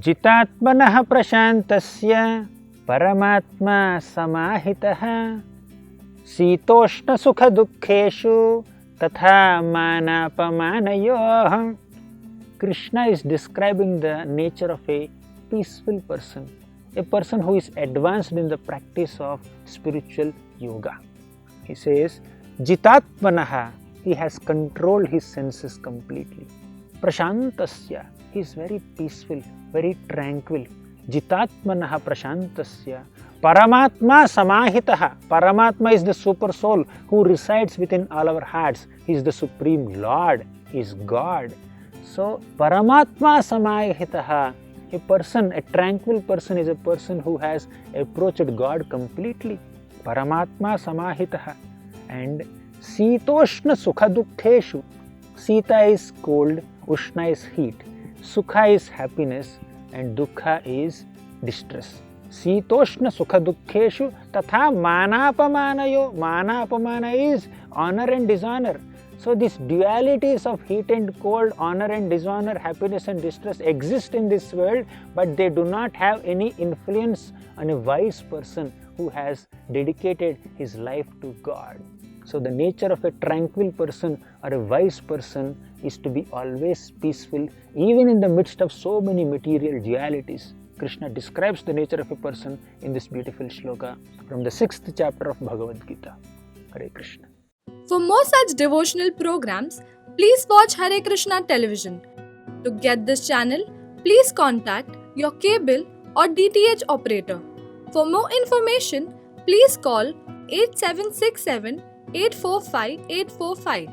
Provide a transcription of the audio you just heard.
जितात्मनः प्रशान्तस्य परमात्मा समाहितः शीतोष्णसुखदुःखेषु तथा मानापमानयोः. Krishna is describing the nature of a peaceful person, a person who is advanced in the practice of spiritual yoga. He says, Jitatmanaha, he has controlled his senses completely. Prashantasya, he is very peaceful, very tranquil. Jitatmanaha prashantasya. Paramatma samahitaha. Paramatma is the super soul who resides within all our hearts. He is the supreme Lord. He is God. So, Paramatma samahitaha. A person, a tranquil person is a person who has approached God completely. Paramatma samahitaha. And Sitoshna sukhadukkeshu. Sita is cold, Ushna is heat. Sukha is happiness and Dukkha is distress. Sitoshna sukhadukkeshu tatha manapamanayo. Manapamana is honor and dishonor. So these dualities of heat and cold, honor and dishonor, happiness and distress exist in this world, but they do not have any influence on a wise person who has dedicated his life to God. So the nature of a tranquil person or a wise person is to be always peaceful, even in the midst of so many material dualities. Krishna describes the nature of a person in this beautiful shloka from the 6th chapter of Bhagavad Gita. Hare Krishna. For more such devotional programs, please watch Hare Krishna television. To get this channel, please contact your cable or DTH operator. For more information, please call 8767 845 845.